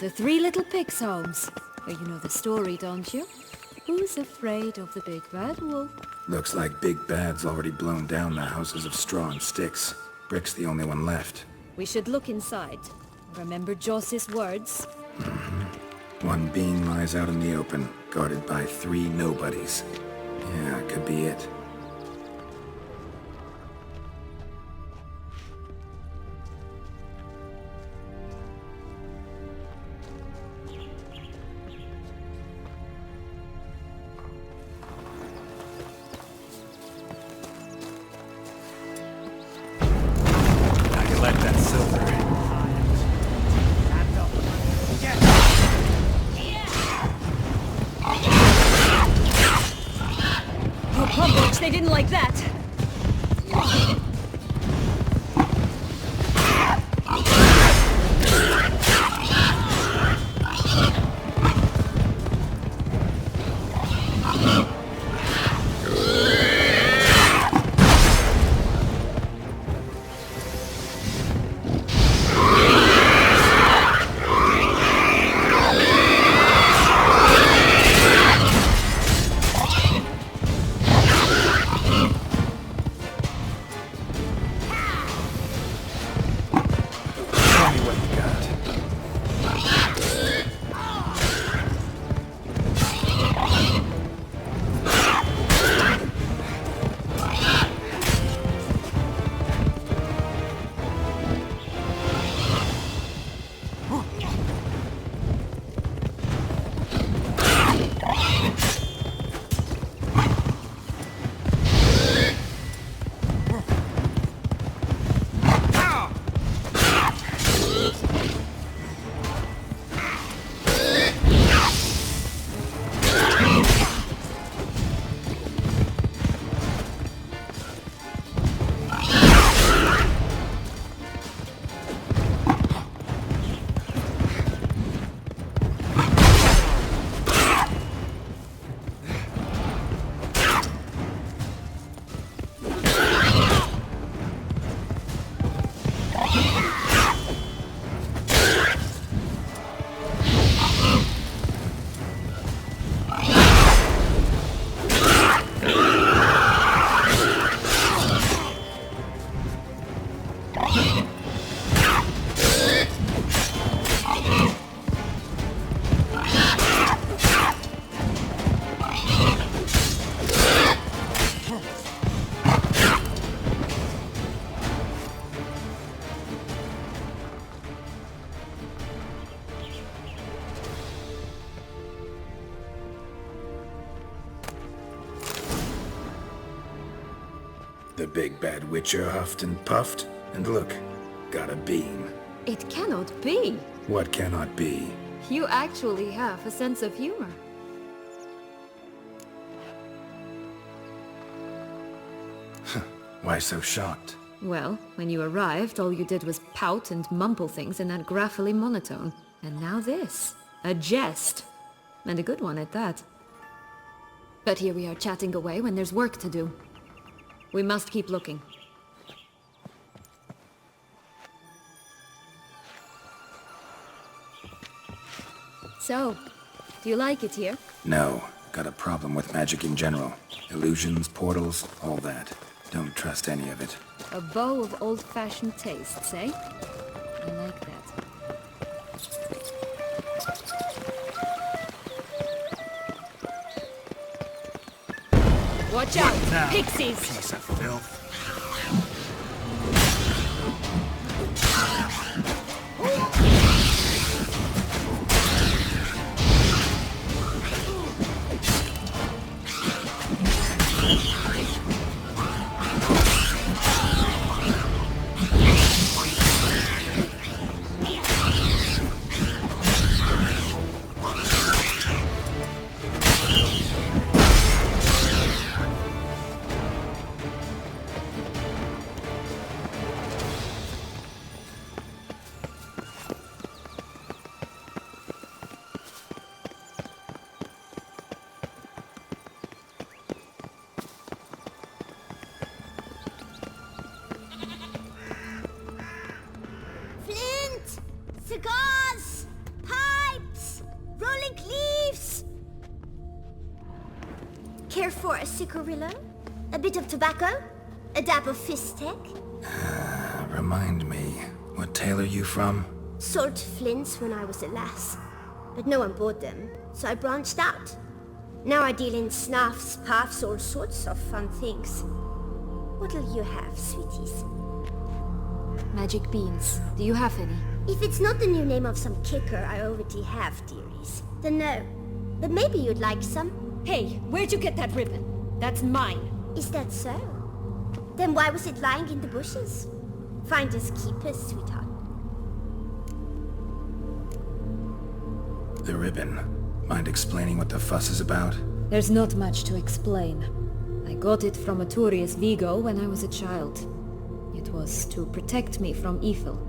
The Three Little Pigs, Holmes. Well, you know the story, don't you? Who's afraid of the big bad wolf? Looks like Big Bad's already blown down the houses of straw and sticks. Brick's the only one left. We should look inside. Remember Joss's words? One being lies out in the open, guarded by 3 nobodies. Yeah, could be it. They didn't like that. The big bad witcher huffed and puffed, and look, got a beam. It cannot be. What cannot be? You actually have a sense of humor. Why so shocked? Well, when you arrived, all you did was pout and mumble things in that graphically monotone. And now this. A jest. And a good one at that. But here we are chatting away when there's work to do. We must keep looking. So, do you like it here? No. Got a problem with magic in general. Illusions, portals, all that. Don't trust any of it. A bow of old-fashioned tastes, eh? I like that. Watch out! Now, Pixies! piece of filth. Care for a cigarillo? A bit of tobacco? A dab of fistek? Remind me, what tale are you from? Sold flints when I was a lass, but no one bought them, so I branched out. Now I deal in snuffs, puffs, all sorts of fun things. What'll you have, sweeties? Magic beans. Do you have any? If it's not the new name of some kicker I already have, dearies, then no. But maybe you'd like some? Hey, where'd you get that ribbon? That's mine. Is that so? Then why was it lying in the bushes? Finders keepers, sweetheart. The ribbon. Mind explaining what the fuss is about? There's not much to explain. I got it from a Turius Vigo when I was a child. It was to protect me from evil.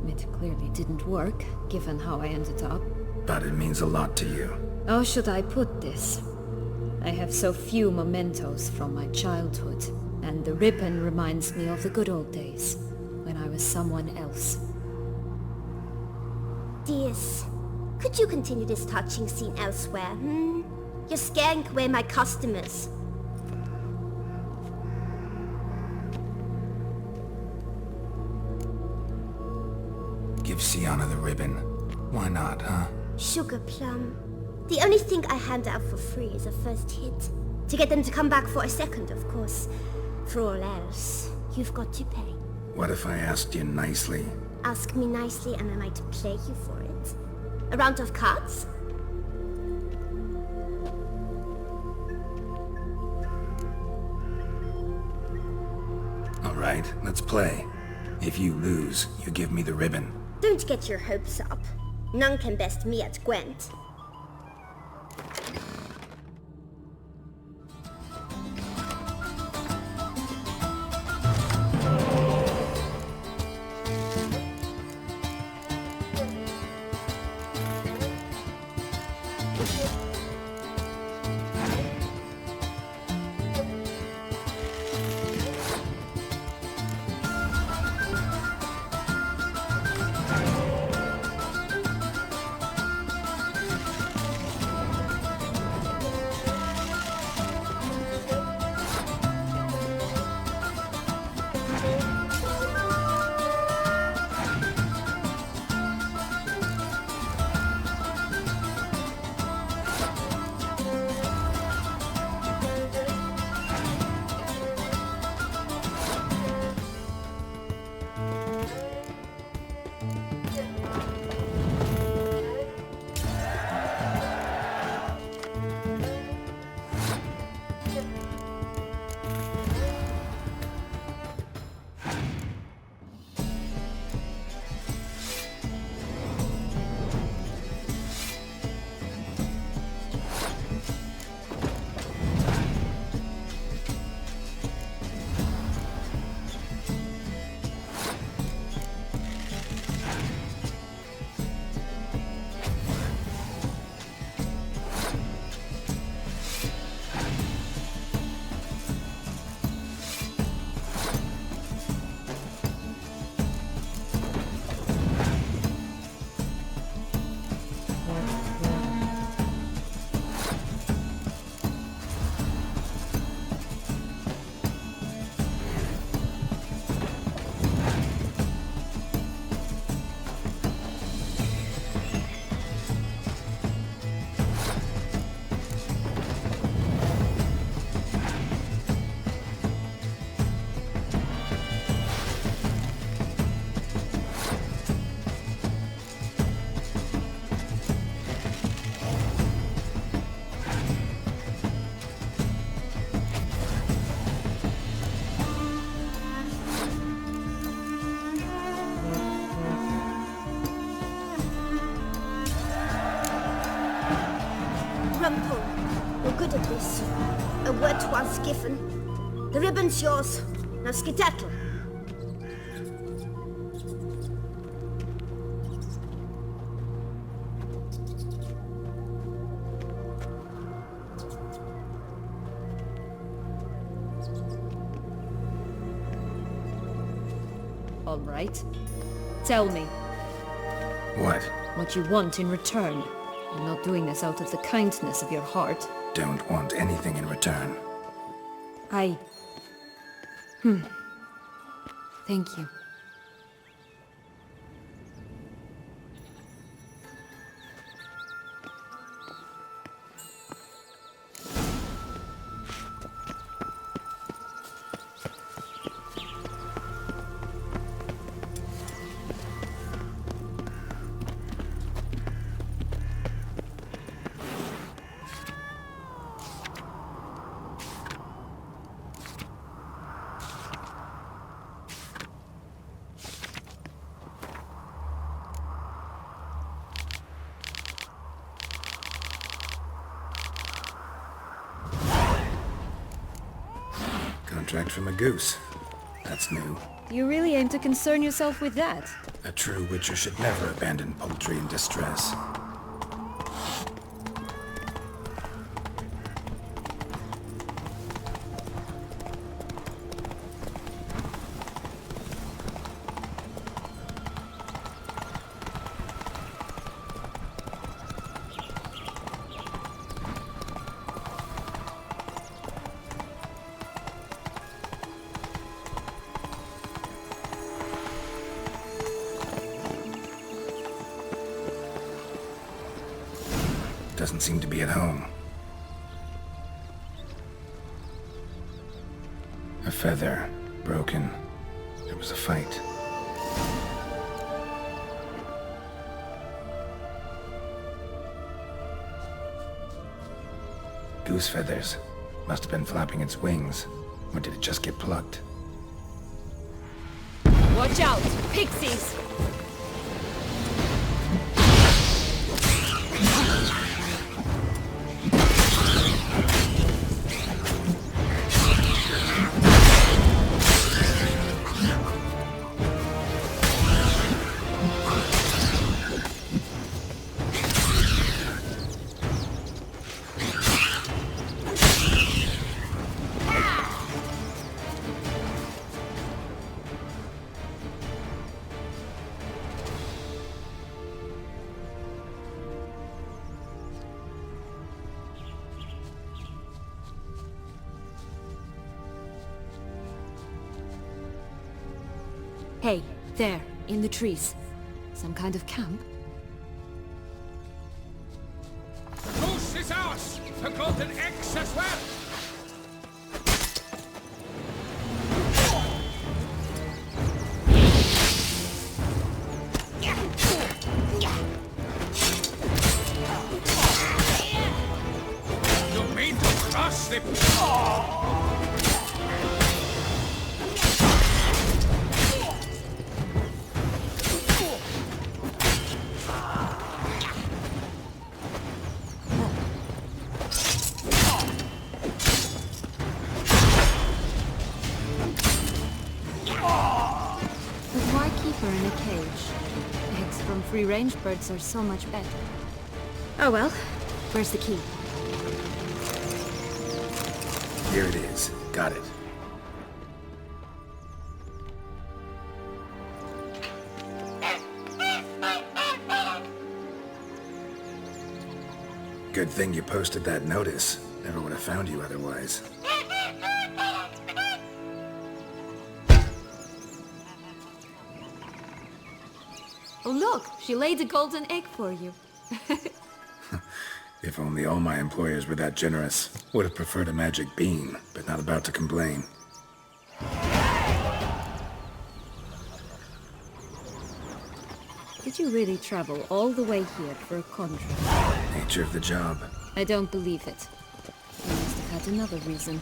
It clearly didn't work, given how I ended up. But it means a lot to you. How should I put this? I have so few mementos from my childhood, and the ribbon reminds me of the good old days, when I was someone else. Dears, could you continue this touching scene elsewhere, You're scaring away my customers. Give Syanna the ribbon. Why not, huh? Sugar plum. The only thing I hand out for free is a first hit. To get them to come back for a second, of course. For all else, you've got to pay. What if I asked you nicely? Ask me nicely and I might play you for it. A round of cards? All right, let's play. If you lose, you give me the ribbon. Don't get your hopes up. None can best me at Gwent. You're good at this. A word once given. The ribbon's yours. Now skedaddle. All right. Tell me. What? What you want in return. You're not doing this out of the kindness of your heart. Don't want anything in return. Thank you. Contract from a goose. That's new. You really aim to concern yourself with that? A true witcher should never abandon poultry in distress. Doesn't seem to be at home. A feather. Broken. There was a fight. Goose feathers. Must have been flapping its wings. Or did it just get plucked? Watch out! Pixies! Hey, there, in the trees. Some kind of camp? The goose is ours! The golden eggs as well! You mean to cross the... In a cage. Eggs from free-range birds are so much better. Oh well, where's the key? Here it is. Got it. Good thing you posted that notice. Never would have found you otherwise. Oh look, she laid a golden egg for you. If only all my employers were that generous. Would have preferred a magic bean, but not about to complain. Did you really travel all the way here for a contract? Nature of the job. I don't believe it. You must have had another reason.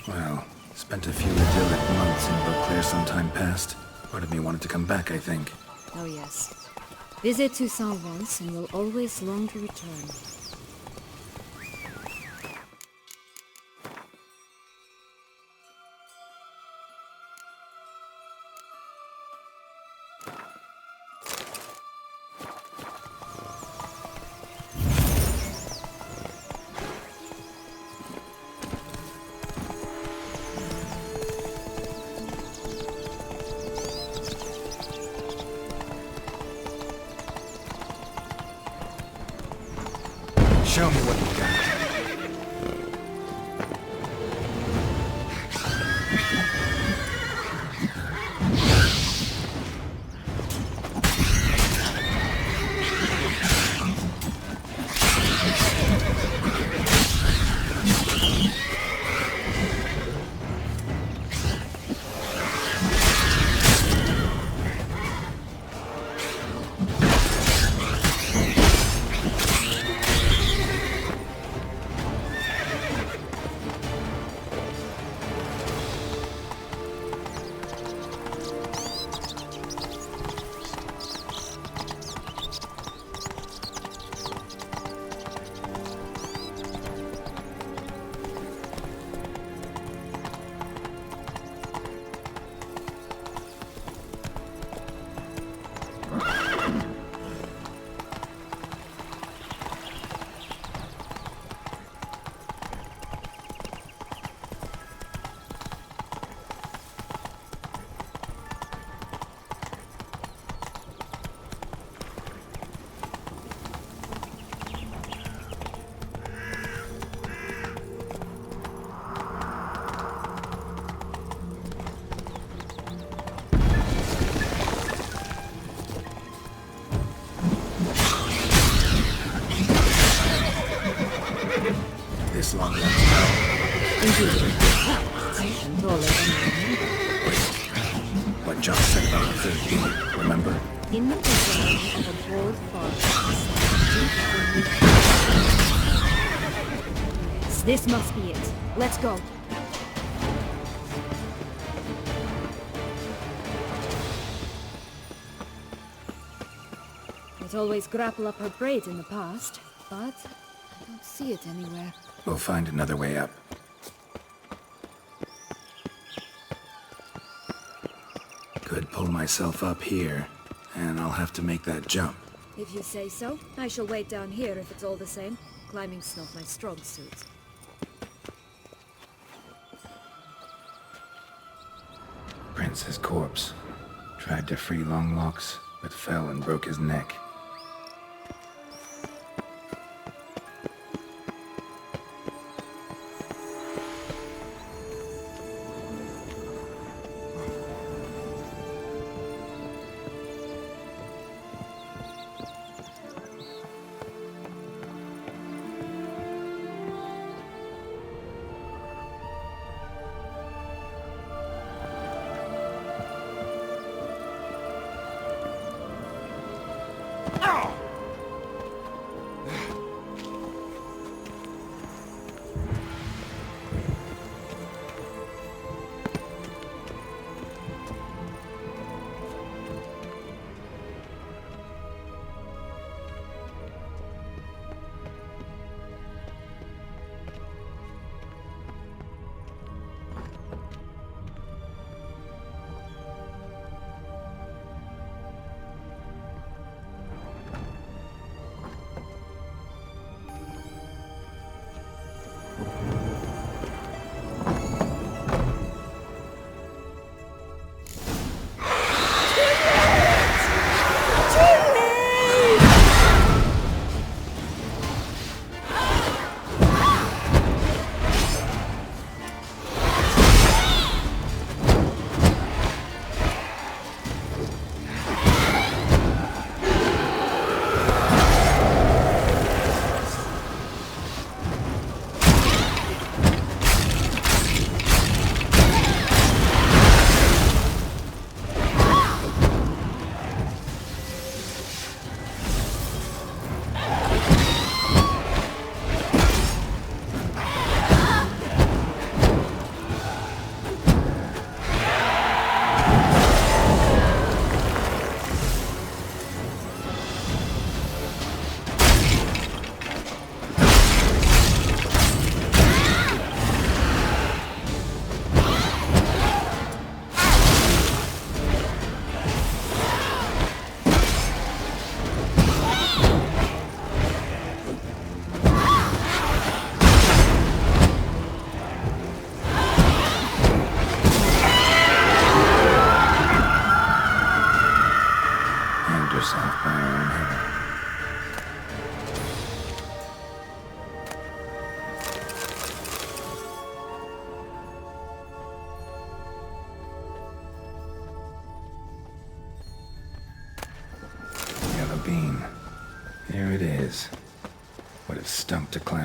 Well, spent a few idyllic months in Beauclair some time past. Part of me wanted to come back, I think. Oh yes. Visit Toussaint once and will always long to return. Show me what you got. This long enough to go. Indeed. And all over. What John said about the 13, remember? In the vicinity of a broad forest. Yes, this must be it. Let's go. It always grapple up her braid in the past, but I don't see it anywhere. We'll find another way up. Could pull myself up here, and I'll have to make that jump. If you say so, I shall wait down here if it's all the same. Climbing's not my strong suit. Prince's corpse. Tried to free Longlocks, but fell and broke his neck.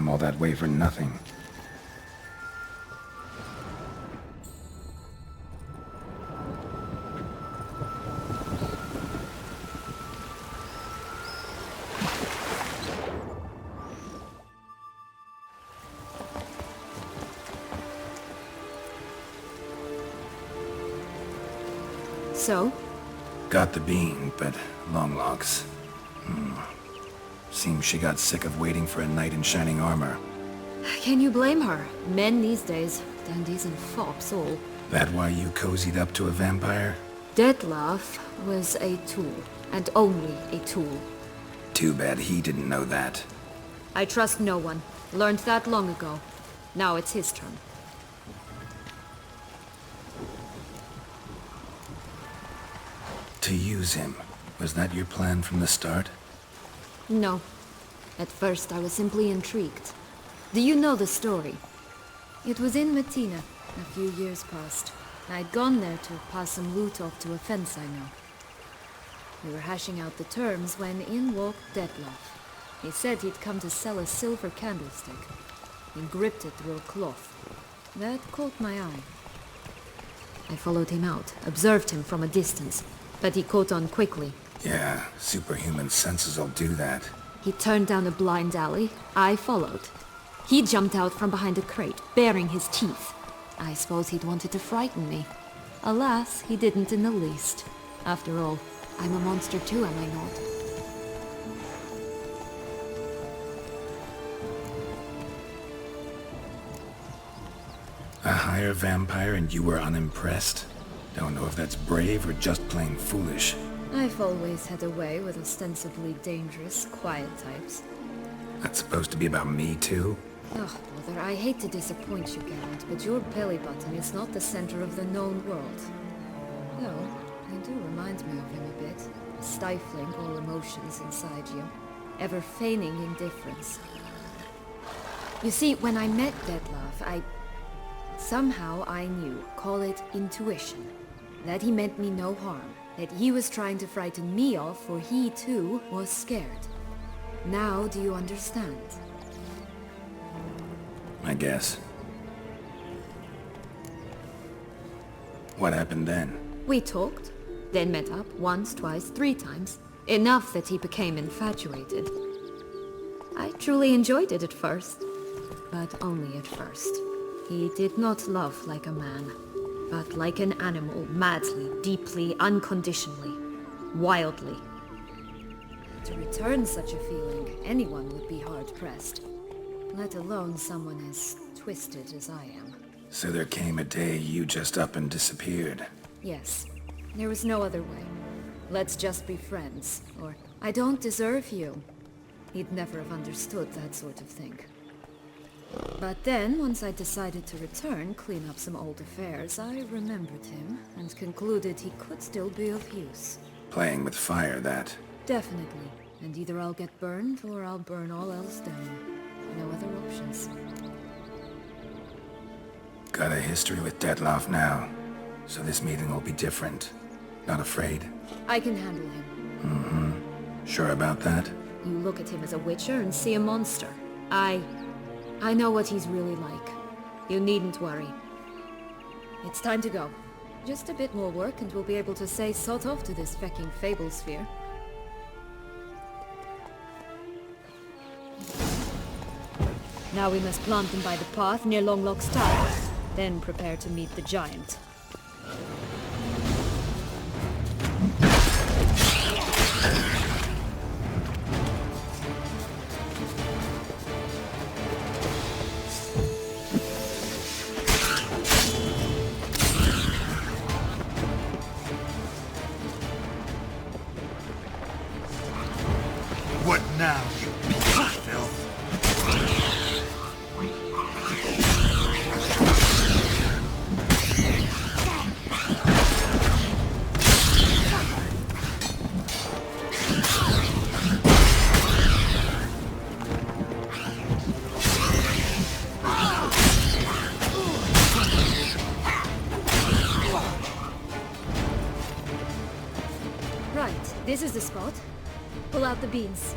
come all that way for nothing. So? Got the bean, but long locks. Seems she got sick of waiting for a knight in shining armor. Can you blame her? Men these days, dandies and fops all. That why you cozied up to a vampire? Detlef was a tool, and only a tool. Too bad he didn't know that. I trust no one. Learned that long ago. Now it's his turn. To use him. Was that your plan from the start? No. At first I was simply intrigued. Do you know the story? It was in Matina, a few years past. I'd gone there to pass some loot off to a fence I know. We were hashing out the terms when in walked Detlef. He said he'd come to sell a silver candlestick. He gripped it through a cloth. That caught my eye. I followed him out, observed him from a distance, but he caught on quickly. Yeah, superhuman senses will do that. He turned down a blind alley. I followed. He jumped out from behind a crate, baring his teeth. I suppose he'd wanted to frighten me. Alas, he didn't in the least. After all, I'm a monster too, am I not? A higher vampire and you were unimpressed? Don't know if that's brave or just plain foolish. I've always had a way with ostensibly dangerous, quiet types. That's supposed to be about me too? Oh, brother, I hate to disappoint you, Geralt, but your belly button is not the center of the known world. Though, you do remind me of him a bit. Stifling all emotions inside you. Ever feigning indifference. You see, when I met Detlef, somehow I knew, call it intuition, that he meant me no harm, that he was trying to frighten me off, for he too was scared. Now do you understand? I guess. What happened then? We talked, then met up once, twice, 3 times. Enough that he became infatuated. I truly enjoyed it at first, but only at first. He did not love like a man, but like an animal, madly, deeply, unconditionally, wildly. To return such a feeling, anyone would be hard-pressed, let alone someone as twisted as I am. So there came a day you just up and disappeared. Yes, there was no other way. Let's just be friends, or I don't deserve you. He'd never have understood that sort of thing. But then, once I decided to return, clean up some old affairs, I remembered him and concluded he could still be of use. Playing with fire, that. Definitely. And either I'll get burned or I'll burn all else down. No other options. Got a history with Detlef now, so this meeting will be different. Not afraid? I can handle him. Sure about that? You look at him as a witcher and see a monster. I know what he's really like. You needn't worry. It's time to go. Just a bit more work and we'll be able to say sod off to this fecking Fables sphere. Now we must plant them by the path near Longlock's tower. Then prepare to meet the giant. What now, you piece of filth? Right, this is the spot. Pull out the beans.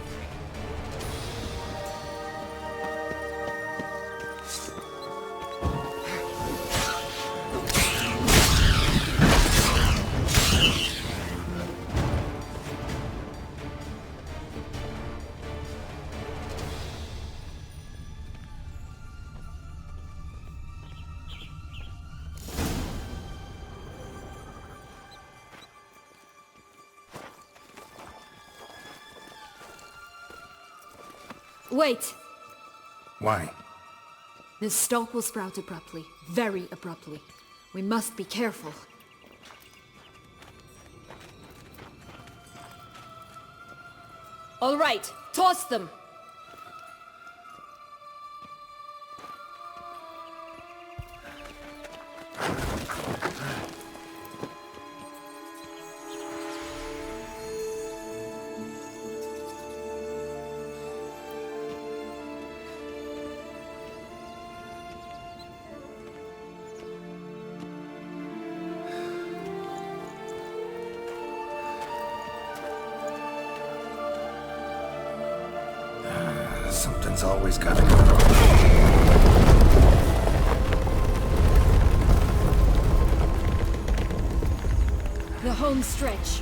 Wait! Why? This stalk will sprout abruptly. Very abruptly. We must be careful. All right, toss them! Something's always gotta go wrong. The home stretch.